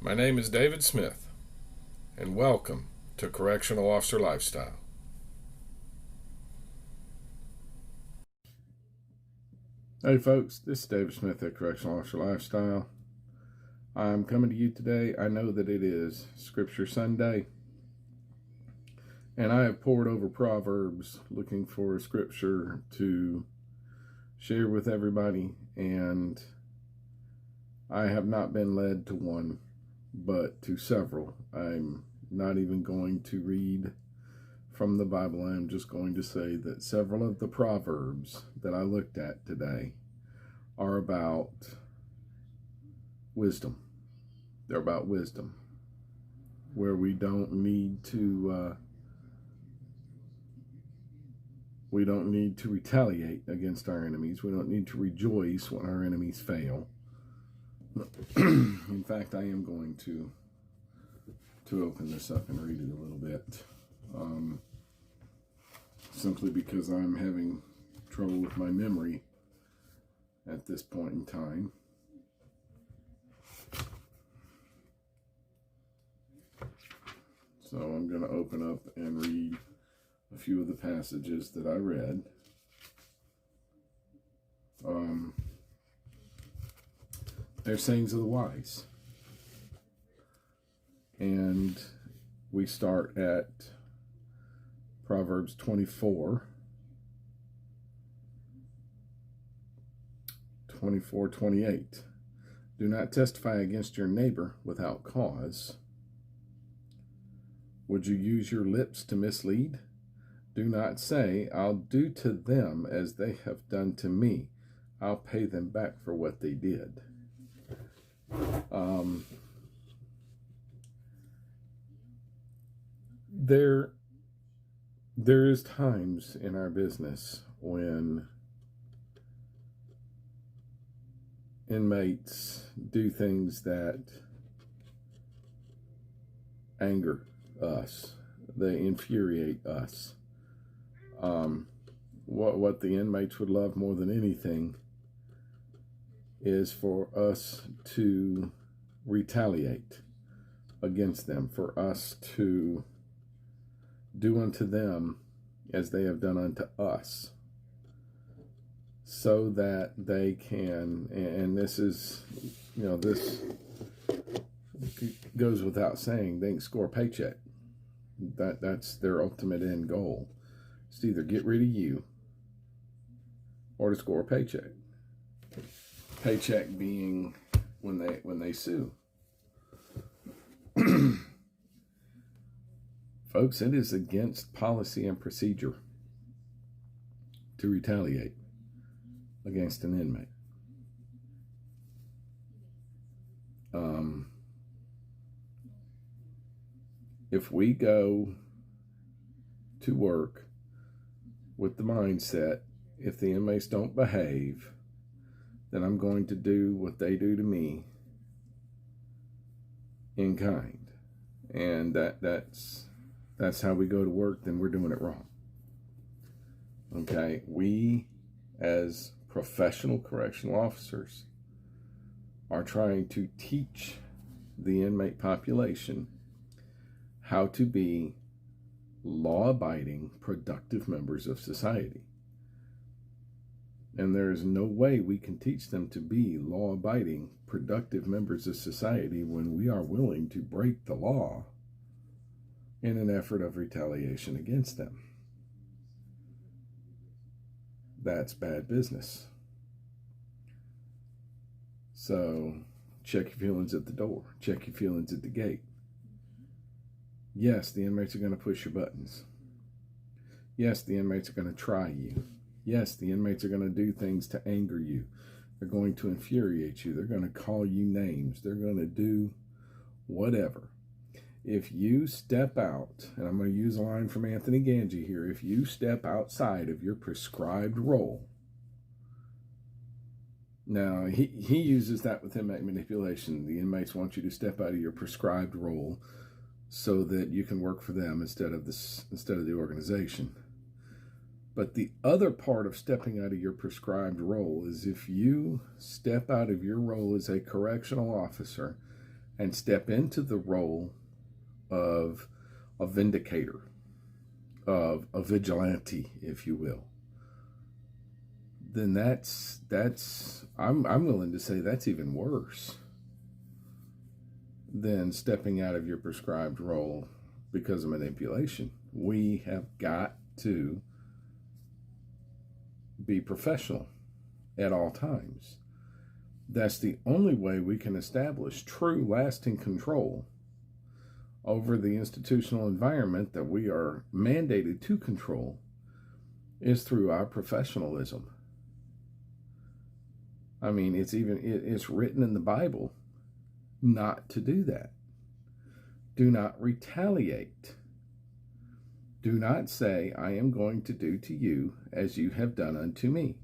My name is David Smith, and welcome to Correctional Officer Lifestyle. Hey folks, this is David Smith at Correctional Officer Lifestyle. I'm coming to you today. I know that it is Scripture Sunday, and I have pored over Proverbs looking for a scripture to share with everybody, and I have not been led to one, but to several. I'm not even going to read from the Bible. I'm just going to say that several of the Proverbs that I looked at today are about wisdom. They're about wisdom, where we don't need to retaliate against our enemies. We don't need to rejoice when our enemies fail. In fact, I am going to open this up and read it a little bit, simply because I'm having trouble with my memory at this point in time. So I'm going to open up and read a few of the passages that I read. They're sayings of the wise. And we start at Proverbs 24, 28. Do not testify against your neighbor without cause. Would you use your lips to mislead? Do not say, I'll do to them as they have done to me. I'll pay them back for what they did. There is times in our business when inmates do things that anger us. They infuriate us. What the inmates would love more than anything is for us to retaliate against them, for us to do unto them as they have done unto us, so that they can, and this is, this goes without saying, they can score a paycheck. That's their ultimate end goal. It's to either get rid of you or to score a paycheck. Paycheck being when they sue. Folks, it is against policy and procedure to retaliate against an inmate. If we go to work with the mindset, if the inmates don't behave, then I'm going to do what they do to me in kind, and that's how we go to work, then we're doing it wrong. Okay, we as professional correctional officers are trying to teach the inmate population how to be law-abiding, productive members of society. And there is no way we can teach them to be law-abiding, productive members of society when we are willing to break the law in an effort of retaliation against them. That's bad business. So check your feelings at the door. Check your feelings at the gate. Yes, the inmates are going to push your buttons. Yes, the inmates are going to try you. Yes, the inmates are going to do things to anger you. They're going to infuriate you. They're going to call you names. They're going to do whatever. If you step out, and I'm going to use a line from Anthony Ganji here, if you step outside of your prescribed role, now he uses that with inmate manipulation. The inmates want you to step out of your prescribed role so that you can work for them instead of the organization. But the other part of stepping out of your prescribed role is if you step out of your role as a correctional officer and step into the role of a vindicator, of a vigilante, if you will, then I'm willing to say that's even worse than stepping out of your prescribed role because of manipulation. We have got to be professional at all times. That's the only way we can establish true, lasting control over the institutional environment that we are mandated to control, is through our professionalism. I mean, it's written in the Bible not to do that. Do not retaliate. Do not say, I am going to do to you as you have done unto me.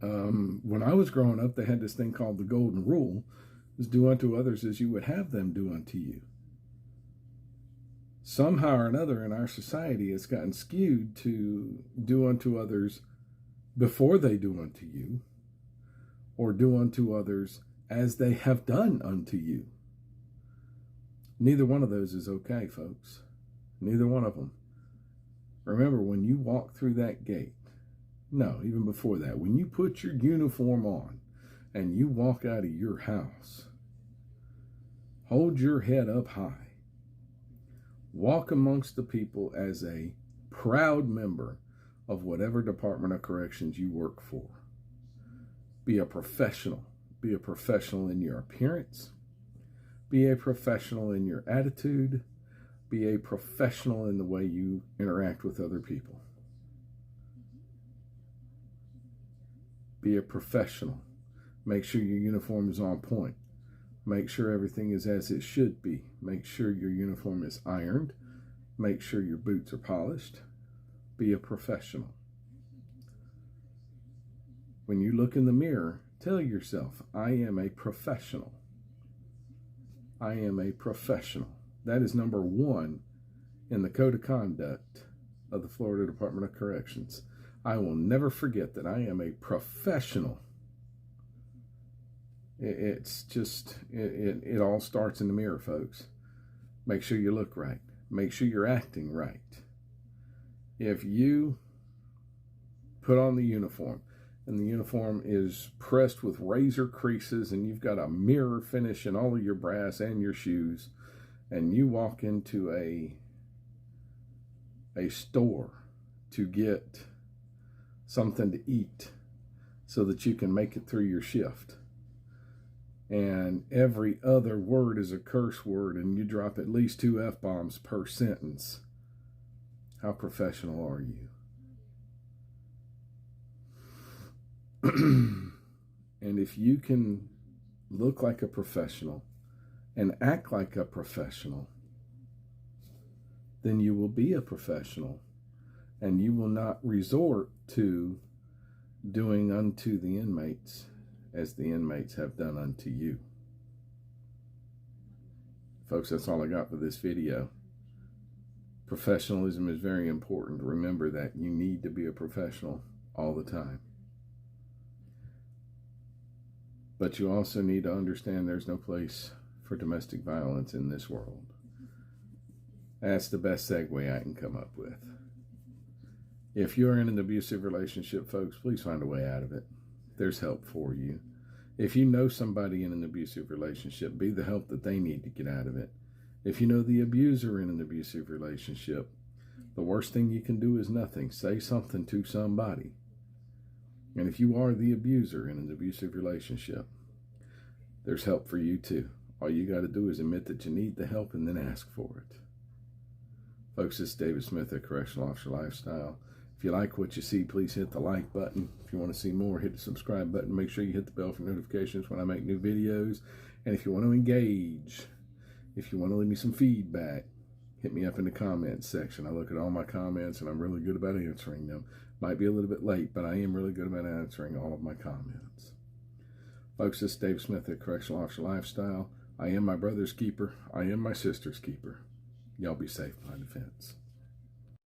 When I was growing up, they had this thing called the golden rule, is do unto others as you would have them do unto you. Somehow or another in our society, it's gotten skewed to do unto others before they do unto you, or do unto others as they have done unto you. Neither one of those is okay, folks. Neither one of them. Remember, when you walk through that gate, no, even before that, when you put your uniform on and you walk out of your house, hold your head up high. Walk amongst the people as a proud member of whatever Department of Corrections you work for. Be a professional. Be a professional in your appearance. Be a professional in your attitude. Be a professional in the way you interact with other people. Be a professional. Make sure your uniform is on point. Make sure everything is as it should be. Make sure your uniform is ironed. Make sure your boots are polished. Be a professional. When you look in the mirror, tell yourself, I am a professional. I am a professional. That is number 1 in the Code of Conduct of the Florida Department of Corrections. I will never forget that I am a professional. It's just, it all starts in the mirror, folks. Make sure you look right. Make sure you're acting right. If you put on the uniform and the uniform is pressed with razor creases and you've got a mirror finish in all of your brass and your shoes, and you walk into a store to get something to eat so that you can make it through your shift, and every other word is a curse word and you drop at least 2 F-bombs per sentence, how professional are you? And if you can look like a professional and act like a professional, then you will be a professional, and you will not resort to doing unto the inmates as the inmates have done unto you. Folks, that's all I got for this video. Professionalism is very important. Remember that you need to be a professional all the time. But you also need to understand there's no place for domestic violence in this world. That's the best segue I can come up with. If you're in an abusive relationship, folks, please find a way out of it. There's help for you. If you know somebody in an abusive relationship, be the help that they need to get out of it. If you know the abuser in an abusive relationship, the worst thing you can do is nothing. Say something to somebody. And if you are the abuser in an abusive relationship, there's help for you too. All you got to do is admit that you need the help and then ask for it. Folks, this is David Smith at Correctional Officer Lifestyle. If you like what you see, please hit the like button. If you want to see more, hit the subscribe button. Make sure you hit the bell for notifications when I make new videos. And if you want to engage, if you want to leave me some feedback, hit me up in the comments section. I look at all my comments and I'm really good about answering them. Might be a little bit late, but I am really good about answering all of my comments. Folks, this is Dave Smith at Correctional Officer Lifestyle. I am my brother's keeper. I am my sister's keeper. Y'all be safe behind the fence.